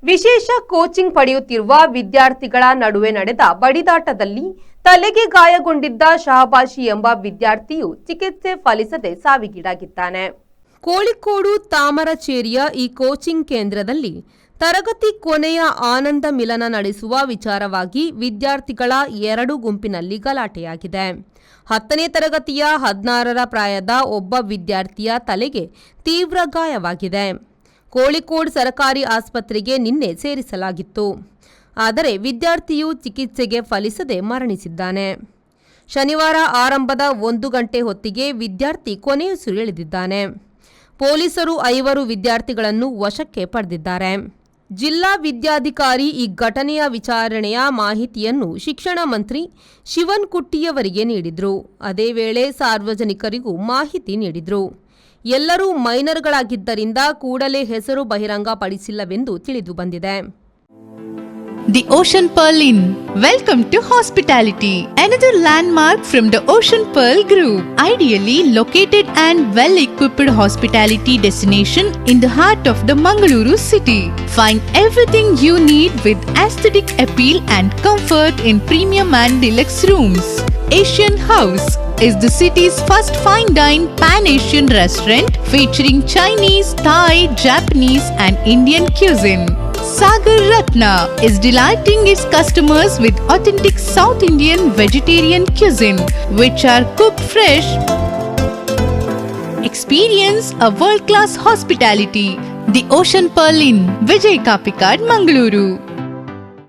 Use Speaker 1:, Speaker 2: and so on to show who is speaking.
Speaker 1: ವಿಶೇಷ ಕೋಚಿಂಗ್ ಪಡೆಯುತ್ತಿರುವ ವಿದ್ಯಾರ್ಥಿಗಳ ನಡುವೆ ನಡೆದ ಬಡಿದಾಟದಲ್ಲಿ ತಲೆಗೆ ಗಾಯಗೊಂಡಿದ್ದ ಶಹಬಾಷಿ ಎಂಬ ವಿದ್ಯಾರ್ಥಿಯು ಚಿಕಿತ್ಸೆ ಫಲಿಸದೆ ಸಾವಿಗೀಡಾಗಿದ್ದಾನೆ. ಕೋಳಿಕೋಡು ತಾಮರಚೇರಿಯ ಈ ಕೋಚಿಂಗ್ ಕೇಂದ್ರದಲ್ಲಿ ತರಗತಿ ಕೊನೆಯ ಆನಂದ ಮಿಲನ ನಡೆಸುವ ವಿಚಾರವಾಗಿ ವಿದ್ಯಾರ್ಥಿಗಳ 2 ಗುಂಪಿನಲ್ಲಿ ಗಲಾಟೆಯಾಗಿದೆ. 10ನೇ ತರಗತಿಯ 16ರ ಪ್ರಾಯದ ಒಬ್ಬ ವಿದ್ಯಾರ್ಥಿಯ ತಲೆಗೆ ತೀವ್ರ ಗಾಯವಾಗಿದೆ. ಕೋಳಿಕೋಡ್ ಸರ್ಕಾರಿ ಆಸ್ಪತ್ರೆಗೆ ನಿನ್ನೆ ಸೇರಿಸಲಾಗಿತ್ತು. ಆದರೆ ವಿದ್ಯಾರ್ಥಿಯು ಚಿಕಿತ್ಸೆಗೆ ಫಲಿಸದೆ ಮರಣಿಸಿದ್ದಾನೆ. ಶನಿವಾರ ಆರಂಭದ 1 ಗಂಟೆ ಹೊತ್ತಿಗೆ ವಿದ್ಯಾರ್ಥಿ ಕೊನೆಯುಸಿರೆಳೆದಿದ್ದಾನೆ. ಪೊಲೀಸರು 5 ವಿದ್ಯಾರ್ಥಿಗಳನ್ನು ವಶಕ್ಕೆ ಪಡೆದಿದ್ದಾರೆ. ಜಿಲ್ಲಾ ವಿದ್ಯಾಧಿಕಾರಿ ಈ ಘಟನೆಯ ವಿಚಾರಣೆಯ ಮಾಹಿತಿಯನ್ನು ಶಿಕ್ಷಣ ಮಂತ್ರಿ ಶಿವನ್ಕುಟ್ಟಿಯವರಿಗೆ ನೀಡಿದರು. ಅದೇ ವೇಳೆ ಸಾರ್ವಜನಿಕರಿಗೂ ಮಾಹಿತಿ ನೀಡಿದರು. ಎಲ್ಲರೂ ಮೈನರ್ಗಳಾಗಿದ್ದರಿಂದ ಕೂಡಲೇ ಹೆಸರು ಬಹಿರಂಗಪಡಿಸಿಲ್ಲವೆಂದು ತಿಳಿದು ಬಂದಿದೆ.
Speaker 2: The Ocean Pearl Inn. Welcome to hospitality. Another landmark from the Ocean Pearl Group. Ideally located and well-equipped hospitality destination in the heart of the Mangaluru city. Find everything you need with aesthetic appeal and comfort in premium and deluxe rooms. Asian House is the city's first fine dine pan-Asian restaurant featuring Chinese, Thai, Japanese and Indian cuisine. Sagar Ratna is delighting its customers with authentic South Indian vegetarian cuisine, which are cooked fresh. Experience a world-class hospitality. The Ocean Pearl Inn, Vijay Kapikad, Mangaluru.